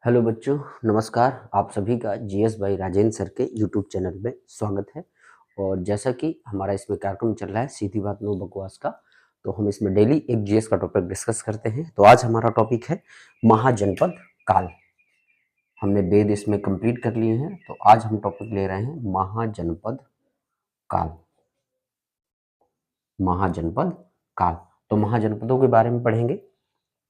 Hello बच्चों, नमस्कार। आप सभी का जीएस बाई राजेंद्र सर के यूट्यूब चैनल में स्वागत है। और जैसा कि हमारा इसमें कार्यक्रम चल रहा है सीधी बात नो बकवास का, तो हम इसमें डेली एक जीएस का टॉपिक डिस्कस करते हैं। तो आज हमारा टॉपिक है महाजनपद काल। हमने वेद इसमें कंप्लीट कर लिए हैं, तो आज हम टॉपिक ले रहे हैं महाजनपद काल। महाजनपद काल, तो महाजनपदों के बारे में पढ़ेंगे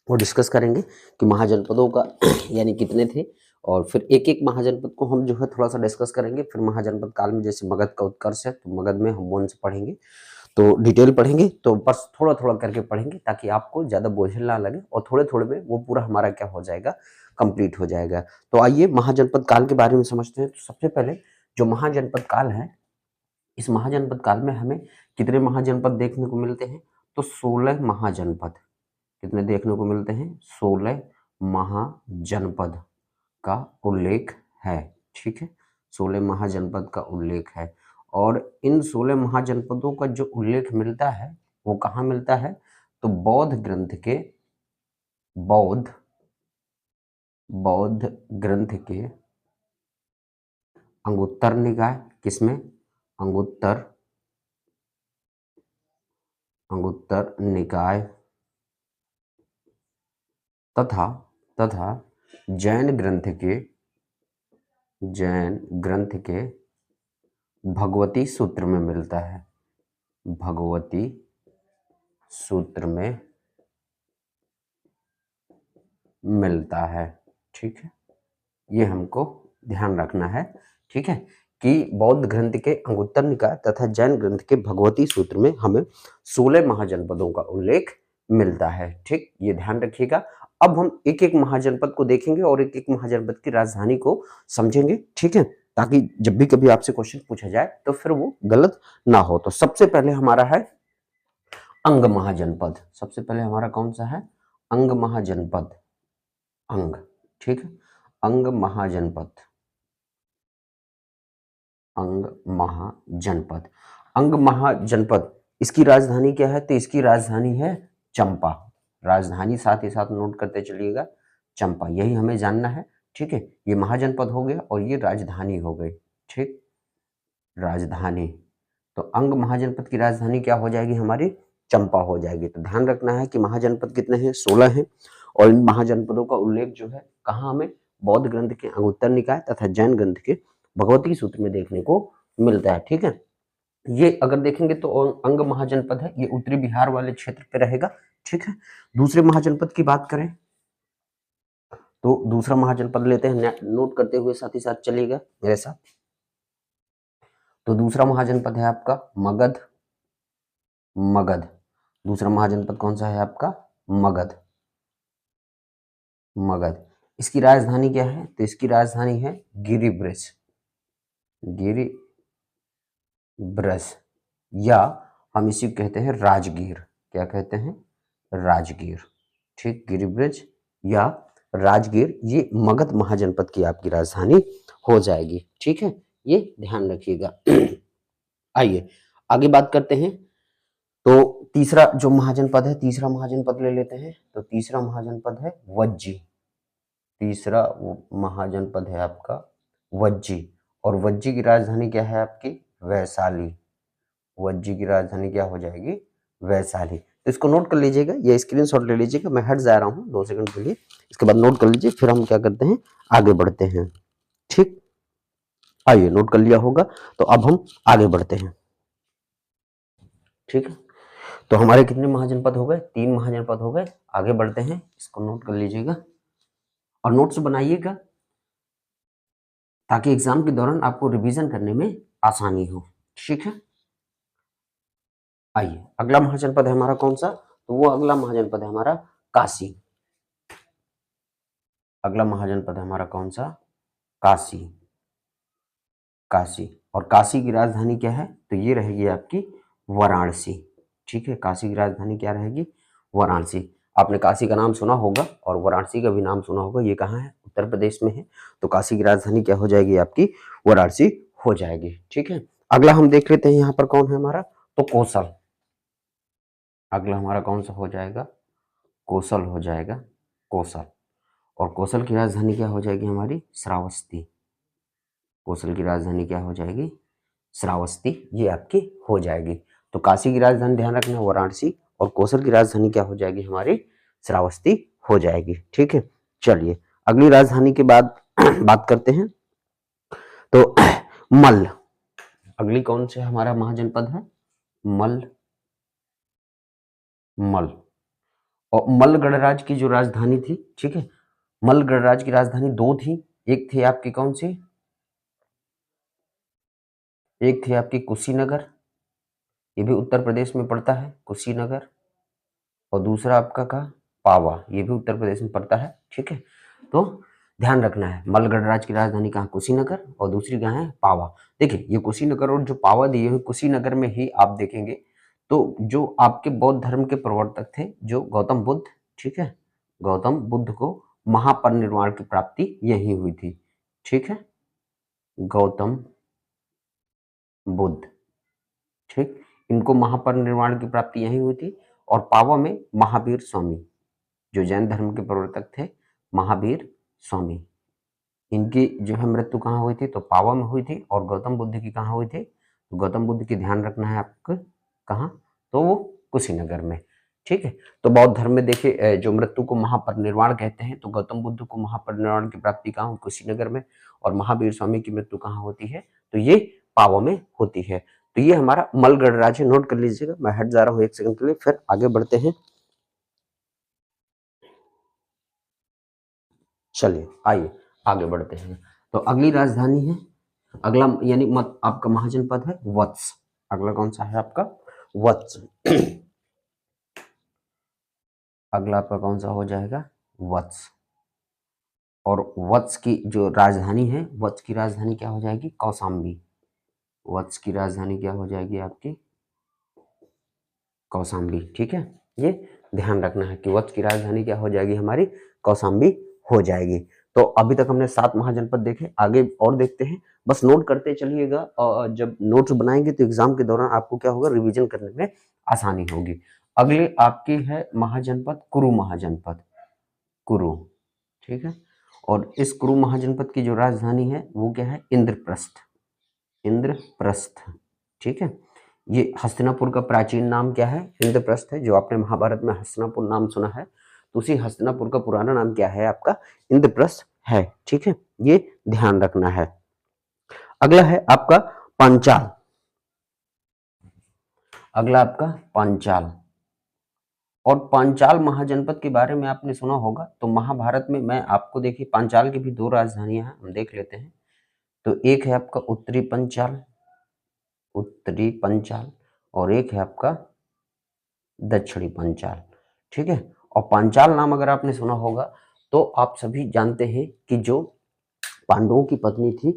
और डिस्कस करेंगे कि महाजनपदों का यानी कितने थे, और फिर एक एक महाजनपद को हम जो है थोड़ा सा डिस्कस करेंगे। फिर महाजनपद काल में जैसे मगध का उत्कर्ष है, तो मगध में हम वन से पढ़ेंगे, तो डिटेल पढ़ेंगे। तो बस थोड़ा थोड़ा करके पढ़ेंगे ताकि आपको ज़्यादा बोझिल ना लगे, और थोड़े थोड़े में वो पूरा हमारा क्या हो जाएगा, कंप्लीट हो जाएगा। तो आइए महाजनपद काल के बारे में समझते हैं। तो सबसे पहले जो महाजनपद काल है, इस महाजनपद काल में हमें कितने महाजनपद देखने को मिलते हैं? तो 16 महाजनपद। कितने देखने को मिलते हैं? 16 महाजनपद का उल्लेख है। ठीक है, 16 महाजनपद का उल्लेख है। और इन 16 महाजनपदों का जो उल्लेख मिलता है वो कहाँ मिलता है? तो बौद्ध ग्रंथ के बौद्ध ग्रंथ के अंगुत्तर निकाय, किसमें? अंगुत्तर निकाय तथा जैन ग्रंथ के भगवती सूत्र में मिलता है। भगवती सूत्र में मिलता है। ठीक है, ये हमको ध्यान रखना है। ठीक है, कि बौद्ध ग्रंथ के अंगुत्तर निकाय तथा जैन ग्रंथ के भगवती सूत्र में हमें 16 महाजनपदों का उल्लेख मिलता है। ठीक, ये ध्यान रखिएगा। अब हम एक एक महाजनपद को देखेंगे और एक एक महाजनपद की राजधानी को समझेंगे। ठीक है, ताकि जब भी कभी आपसे क्वेश्चन पूछा जाए तो फिर वो गलत ना हो। तो सबसे पहले हमारा है अंग महाजनपद। सबसे पहले हमारा कौन सा है? अंग महाजनपद। अंग, ठीक है, अंग महाजनपद। अंग महाजनपद, अंग महाजनपद, इसकी राजधानी क्या है? तो इसकी राजधानी है चंपा। राजधानी साथ ही साथ नोट करते चलिएगा, चंपा, यही हमें जानना है। ठीक है, ये महाजनपद हो गया और ये राजधानी हो गई। ठीक, राजधानी। तो अंग महाजनपद की राजधानी क्या हो जाएगी? हमारी चंपा हो जाएगी। तो ध्यान रखना है कि महाजनपद कितने हैं? 16 हैं। और इन महाजनपदों का उल्लेख जो है कहाँ हमें? बौद्ध ग्रंथ के अंगुत्तर निकाय तथा जैन ग्रंथ के भगवती सूत्र में देखने को मिलता है। ठीक है, ये अगर देखेंगे तो अंग महाजनपद है, ये उत्तरी बिहार वाले क्षेत्र पे रहेगा। ठीक है, दूसरे महाजनपद की बात करें तो दूसरा महाजनपद लेते हैं, नोट करते हुए साथ ही साथ चलिएगा मेरे साथ। तो दूसरा महाजनपद है आपका मगध। मगध, दूसरा महाजनपद कौन सा है आपका? मगध। मगध, इसकी राजधानी क्या है? तो इसकी राजधानी है गिरिब्रज। गिरिब्रज, या हम इसी को कहते हैं राजगीर। क्या कहते हैं? राजगीर। ठीक, गिरिब्रज या राजगीर, ये मगध महाजनपद की आपकी राजधानी हो जाएगी। ठीक है, ये ध्यान रखिएगा। आइए आगे बात करते हैं। तो तीसरा जो महाजनपद है, तीसरा महाजनपद ले लेते हैं। तो तीसरा महाजनपद है वज्जी। तीसरा महाजनपद है आपका वज्जी, और वज्जी की राजधानी क्या है आपकी? वैशाली। वज्जी की राजधानी क्या हो जाएगी? वैशाली। तो इसको नोट कर लीजिएगा, ये स्क्रीनशॉट ले लीजिएगा। मैं हट जा रहा हूँ 2 सेकंड के लिए, इसके बाद नोट कर लीजिए, फिर हम क्या करते हैं, आगे बढ़ते हैं। ठीक, आइए, नोट कर लिया होगा, तो अब हम आगे बढ़ते हैं। ठीक है, तो हमारे कितने महाजनपद हो गए? 3 महाजनपद हो गए। आगे बढ़ते हैं, इसको नोट कर लीजिएगा और नोट्स बनाइएगा ताकि एग्जाम के दौरान आपको रिवीजन करने में आसानी हो। ठीक है, आइए अगला महाजनपद है हमारा कौन सा? तो वो अगला महाजनपद है हमारा काशी। अगला महाजनपद है हमारा कौन सा? काशी। काशी, और काशी की राजधानी क्या है? तो ये रहेगी आपकी वाराणसी। ठीक है, काशी की राजधानी क्या रहेगी? वाराणसी। आपने काशी का नाम सुना होगा और वाराणसी का भी नाम सुना होगा, ये कहाँ है? उत्तर प्रदेश में है। तो काशी की राजधानी क्या हो जाएगी आपकी? वाराणसी हो जाएगी। ठीक है, अगला हम देख लेते हैं यहाँ पर कौन है हमारा? तो कौशल। अगला हमारा कौन सा हो जाएगा? कौशल हो जाएगा, कौशल। और कोसल की राजधानी क्या हो जाएगी हमारी? श्रावस्ती। कोसल की राजधानी क्या हो जाएगी? श्रावस्ती, ये आपकी हो जाएगी। तो काशी की राजधानी ध्यान रखना वाराणसी, और कोसल की राजधानी क्या हो जाएगी हमारी? श्रावस्ती हो जाएगी। ठीक है, चलिए अगली राजधानी के बाद बात करते हैं। तो मल्ल, अगली कौन से हमारा महाजनपद है? मल्ल। मल्ल, और मल्ल गणराज्य की जो राजधानी थी, ठीक है, मल्ल गणराज्य की राजधानी दो थी। एक थी आपकी कौन सी? एक थी आपकी कुशीनगर, ये भी उत्तर प्रदेश में पड़ता है, कुशीनगर। और दूसरा आपका कहा? पावा, ये भी उत्तर प्रदेश में पड़ता है। ठीक है, तो ध्यान रखना है, मल्ल गणराज्य की राजधानी कहाँ? कुशीनगर, और दूसरी कहाँ है? पावा। देखिए ये कुशीनगर और जो पावा दिए हुए, कुशीनगर में ही आप देखेंगे तो जो आपके बौद्ध धर्म के प्रवर्तक थे, जो गौतम बुद्ध, ठीक है, गौतम बुद्ध को महापरिनिर्वाण की प्राप्ति यही हुई थी। ठीक है, गौतम बुद्ध, ठीक, इनको महापरिनिर्वाण की प्राप्ति यही हुई थी। और पावा में महावीर स्वामी, जो जैन धर्म के प्रवर्तक थे, महावीर स्वामी, इनकी जो है मृत्यु कहाँ हुई थी? तो पावा में हुई थी। और गौतम बुद्ध की कहाँ हुई थी? तो गौतम बुद्ध की ध्यान रखना है आपको, कहाँ? तो वो कुशीनगर में। ठीक है, तो बौद्ध धर्म में देखिए जो मृत्यु को महापरिनिर्वाण कहते हैं, तो गौतम बुद्ध को महापरिनिर्वाण की प्राप्ति कहाँ हुई? कुशीनगर में। और महावीर स्वामी की मृत्यु कहाँ होती है? तो ये पावा में होती है। तो ये हमारा मल्ल गणराज्य, नोट कर लीजिएगा। मैं हट जा रहा हूँ एक सेकंड के लिए, फिर आगे बढ़ते हैं। चलिए आइए आगे बढ़ते हैं। तो अगली राजधानी है, अगला यानी मत आपका महाजनपद है वत्स। अगला कौन सा है आपका? वत्स। अगला आपका कौन सा हो जाएगा? वत्स। और वत्स की जो राजधानी है, वत्स की राजधानी क्या हो जाएगी? कौशाम्बी। वत्स की राजधानी क्या हो जाएगी आपकी? कौशाम्बी। ठीक है, ये ध्यान रखना है कि वत्स की राजधानी क्या हो जाएगी हमारी? कौशाम्बी हो जाएगी। तो अभी तक हमने 7 महाजनपद देखे, आगे और देखते हैं। बस नोट करते चलिएगा, और जब नोट्स बनाएंगे तो एग्जाम के दौरान आपको क्या होगा? रिवीजन करने में आसानी होगी। अगले आपकी है महाजनपद कुरु महाजनपद, कुरु। ठीक है, और इस कुरु महाजनपद की जो राजधानी है वो क्या है? इंद्रप्रस्थ। इंद्रप्रस्थ, ठीक है, ये हस्तिनापुर का प्राचीन नाम क्या है? इंद्रप्रस्थ है। जो आपने महाभारत में हस्तिनापुर नाम सुना है, तो उसी हस्तिनापुर का पुराना नाम क्या है आपका? इंद्रप्रस्थ है। ठीक है, ये ध्यान रखना है। अगला है आपका पांचाल। अगला आपका पांचाल, और पांचाल महाजनपद के बारे में आपने सुना होगा। तो महाभारत में मैं आपको, देखिए पांचाल की भी 2 राजधानियां हैं, हम देख लेते हैं। तो एक है आपका उत्तरी पंचाल, उत्तरी पंचाल, और एक है आपका दक्षिणी पंचाल। ठीक है, और पांचाल नाम अगर आपने सुना होगा तो आप सभी जानते हैं कि जो पांडवों की पत्नी थी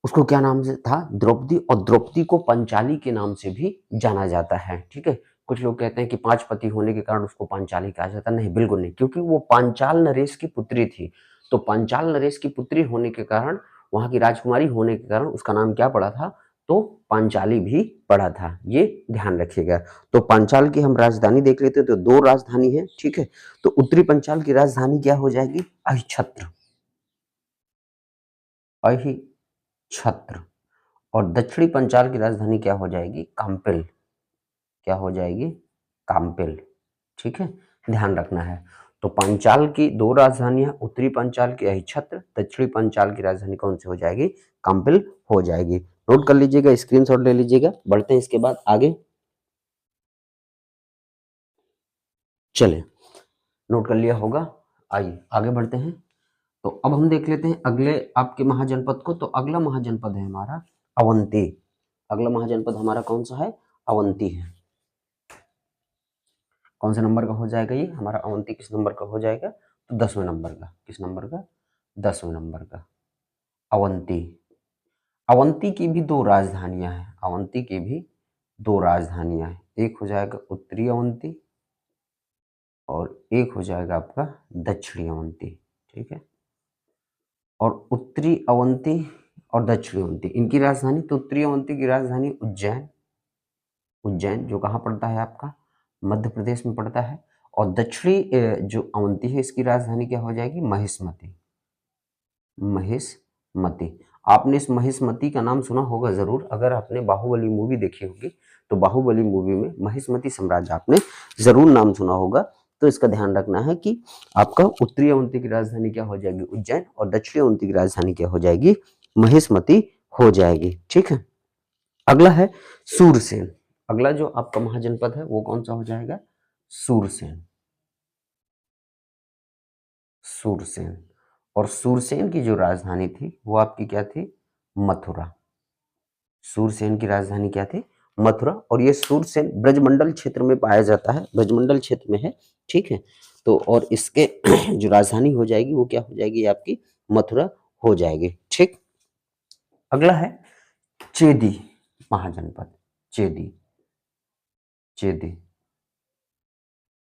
उसको क्या नाम से था? द्रौपदी। और द्रौपदी को पंचाली के नाम से भी जाना जाता है। ठीक है, कुछ लोग कहते हैं कि 5 पति होने के कारण उसको पांचाली कहा जाता, नहीं बिल्कुल नहीं, क्योंकि वो पांचाल नरेश की पुत्री थी। तो पांचाल नरेश की पुत्री होने के कारण, वहां की राजकुमारी होने के कारण उसका नाम क्या पड़ा था? तो पांचाली भी पड़ा था, ये ध्यान रखिएगा। तो पांचाल की हम राजधानी देख लेते हैं, तो 2 राजधानी है। ठीक है, तो उत्तरी पंचाल की राजधानी क्या हो जाएगी? अहिछत्र, अहिछत्र। और दक्षिणी पंचाल की राजधानी क्या हो जाएगी? काम्पिल। क्या हो जाएगी? काम्पिल। ठीक है, ध्यान रखना है। तो पंचाल की 2 राजधानियां, उत्तरी पंचाल की अहिछत्र, दक्षिणी पंचाल की राजधानी कौन सी हो जाएगी? काम्पिल हो जाएगी। नोट कर लीजिएगा, स्क्रीनशॉट ले लीजिएगा। बढ़ते हैं इसके बाद आगे। चले, नोट कर लिया होगा। आइए आगे बढ़ते हैं। तो अब हम देख लेते हैं अगले आपके महाजनपद को। तो अगला महाजनपद है हमारा अवंती। अगला महाजनपद हमारा कौन सा है? अवंती है। कौन से नंबर का हो जाएगा ये हमारा अवंती? किस नंबर का हो जाएगा? तो 10वें नंबर का। किस नंबर का? 10वें नंबर का अवंती। अवंती की भी 2 राजधानियां हैं। अवंती की भी 2 राजधानियां हैं। एक हो जाएगा उत्तरी अवंती, और एक हो जाएगा आपका दक्षिणी अवंती। ठीक है, और उत्तरी अवंती और दक्षिणी अवंती, इनकी राजधानी, तो उत्तरी अवंती की राजधानी उज्जैन। उज्जैन जो कहाँ पड़ता है आपका? मध्य प्रदेश में पड़ता है। और दक्षिणी जो अवंती है इसकी राजधानी क्या हो जाएगी? महिष्मति। महिष्मति। आपने इस महिष्मति का नाम सुना होगा जरूर, अगर आपने बाहुबली मूवी देखी होगी तो बाहुबली मूवी में महिष्मति साम्राज्य आपने जरूर नाम सुना होगा। तो इसका ध्यान रखना है कि आपका उत्तरी अवंती की राजधानी क्या हो जाएगी? उज्जैन, और दक्षिणी अवंती की राजधानी क्या हो जाएगी? महिष्मति हो जाएगी। ठीक है, अगला है सूरसेन। अगला जो आपका महाजनपद है वो कौन सा हो जाएगा? सूरसेन। सूरसेन। और सूरसेन की जो राजधानी थी वो आपकी क्या थी? मथुरा। सूरसेन की राजधानी क्या थी? मथुरा। और ये सूरसेन ब्रजमंडल क्षेत्र में पाया जाता है, ब्रजमंडल क्षेत्र में है। ठीक है, तो और इसके जो राजधानी हो जाएगी वो क्या हो जाएगी? आपकी मथुरा हो जाएगी। ठीक, अगला है चेदी महाजनपद। चेदी। चेदी,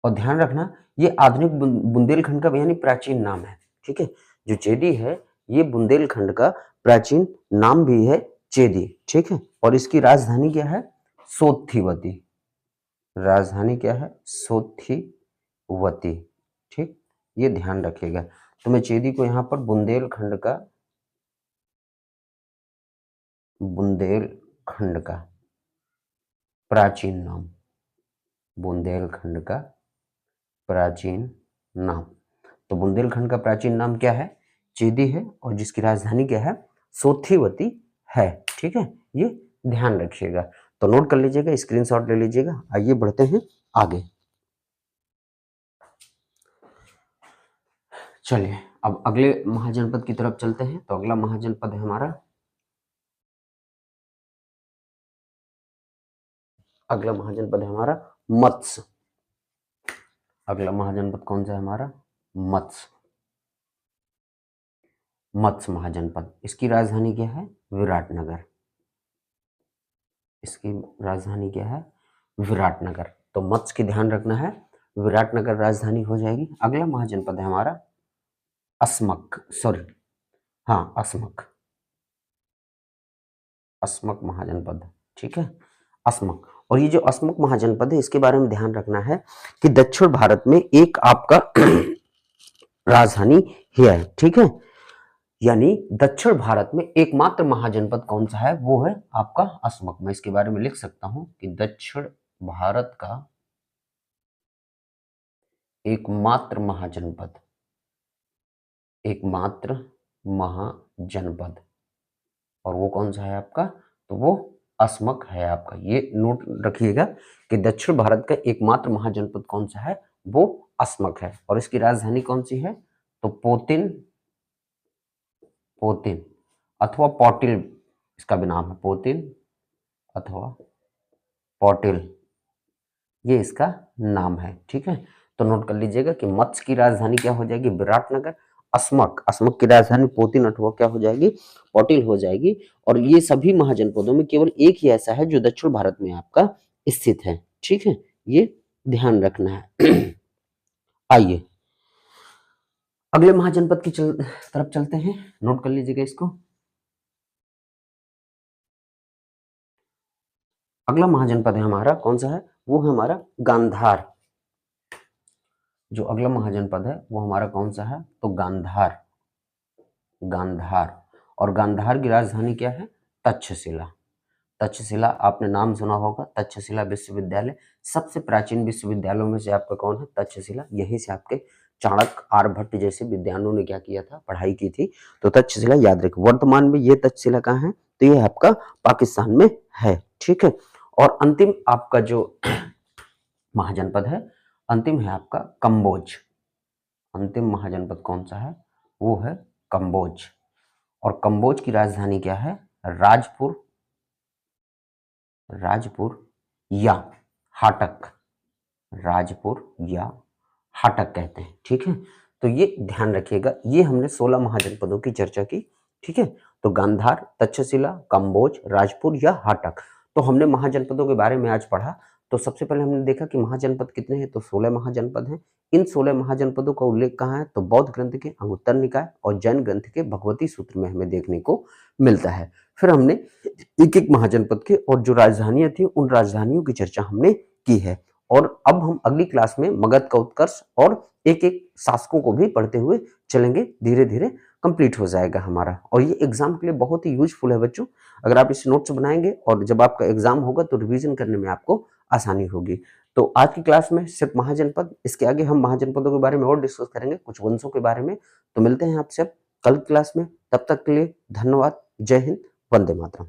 और ध्यान रखना ये आधुनिक बुंदेलखंड का यानी प्राचीन नाम है। ठीक है, जो चेदी है ये बुंदेलखंड का प्राचीन नाम भी है, चेदी। ठीक है, और इसकी राजधानी क्या है? सोथिवती। राजधानी क्या है? सोथिवती। ठीक, ये ध्यान रखिएगा। तो मैं चेदी को यहाँ पर बुंदेलखंड का प्राचीन नाम, बुंदेलखंड का प्राचीन नाम। तो बुंदेलखंड का प्राचीन नाम क्या है? चेदी है, और जिसकी राजधानी क्या है? सोथिवती है। ठीक है, ये ध्यान रखिएगा। तो नोट कर लीजिएगा, स्क्रीनशॉट ले लीजिएगा। आइए बढ़ते हैं आगे। चलिए अब अगले महाजनपद की तरफ चलते हैं। तो अगला महाजनपद है हमारा, अगला महाजनपद है हमारा मत्स्य। अगला महाजनपद कौन सा है हमारा? मत्स्य। मत्स्य महाजनपद। इसकी राजधानी क्या है? विराटनगर। इसकी राजधानी क्या है? विराटनगर। तो मत्स्य की ध्यान रखना है, विराटनगर राजधानी हो जाएगी। अगला महाजनपद है हमारा अस्मक, सॉरी हाँ अस्मक। अस्मक महाजनपद। ठीक है, अस्मक। और ये जो अस्मक महाजनपद है इसके बारे में ध्यान रखना है कि दक्षिण भारत में एक आपका राजधानी है। ठीक है, यानी दक्षिण भारत में एकमात्र महाजनपद कौन सा है? वो है आपका अस्मक। मैं इसके बारे में लिख सकता हूं कि दक्षिण भारत का एकमात्र महाजनपद, एकमात्र महाजनपद, और वो कौन सा है आपका? तो वो अस्मक है आपका। ये नोट रखिएगा कि दक्षिण भारत का एकमात्र महाजनपद कौन सा है? वो अस्मक है। और इसकी राजधानी कौन सी है? तो पोतिन, पोतिन अथवा पौटिल इसका भी नाम है, पोतिन अथवा पौटिल, ये इसका नाम है। ठीक है, तो नोट कर लीजिएगा कि मत्स्य की राजधानी क्या हो जाएगी? विराटनगर। अस्मक, अस्मक की राजधानी पोतिन अथवा क्या हो जाएगी? पौटिल हो जाएगी। और ये सभी महाजनपदों में केवल एक ही ऐसा है जो दक्षिण भारत में आपका स्थित है। ठीक है, ये ध्यान रखना है। आइए अगले महाजनपद की तरफ चलते हैं। नोट कर लीजिएगा इसको। अगला महाजनपद है हमारा कौन सा है? वो है हमारा गांधार। जो अगला महाजनपद है वो हमारा कौन सा है? तो गांधार। गांधार, और गांधार की राजधानी क्या है? तक्षशिला। तक्षशिला आपने नाम सुना होगा, तक्षशिला विश्वविद्यालय सबसे प्राचीन विश्वविद्यालयों में से आपका कौन है? तक्षशिला। यहीं से आपके चाणक्य, आर्यभट्ट जैसे विद्वानों ने क्या किया था? पढ़ाई की थी। तो तक्षशिला याद रखिए। वर्तमान में ये तक्षशिला कहाँ है? तो ये आपका पाकिस्तान में है। ठीक है, और अंतिम आपका जो महाजनपद है, अंतिम है आपका कंबोज। अंतिम महाजनपद कौन सा है? वो है कंबोज। और कंबोज की राजधानी क्या है? राजपुर, राजपुर या हाटक। राजपुर या हाटक कहते हैं। ठीक है, तो ये ध्यान रखिएगा। ये हमने 16 महाजनपदों की चर्चा की। ठीक है, तो गांधार, तक्षशिला, कंबोज, राजपुर या हाटक। तो हमने महाजनपदों के बारे में आज पढ़ा। तो सबसे पहले हमने देखा कि महाजनपद कितने हैं? तो 16 महाजनपद हैं। इन 16 महाजनपदों का उल्लेख कहाँ है? तो बौद्ध ग्रंथ के अंगुत्तर निकाय और जैन ग्रंथ के भगवती सूत्र में हमें देखने को मिलता है। फिर हमने एक एक महाजनपद के और जो राजधानियां थी उन राजधानियों की चर्चा हमने की है। और अब हम अगली क्लास में मगध का उत्कर्ष और एक एक शासकों को भी पढ़ते हुए चलेंगे, धीरे धीरे कंप्लीट हो जाएगा हमारा। और ये एग्जाम के लिए बहुत ही यूजफुल है बच्चों। अगर आप इस नोट्स बनाएंगे और जब आपका एग्जाम होगा तो रिवीजन करने में आपको आसानी होगी। तो आज की क्लास में सिर्फ महाजनपद, इसके आगे हम महाजनपदों के बारे में और डिस्कस करेंगे, कुछ वंशों के बारे में। तो मिलते हैं आपसे अब कल क्लास में, तब तक के लिए धन्यवाद। जय हिंद, वंदे मातरम।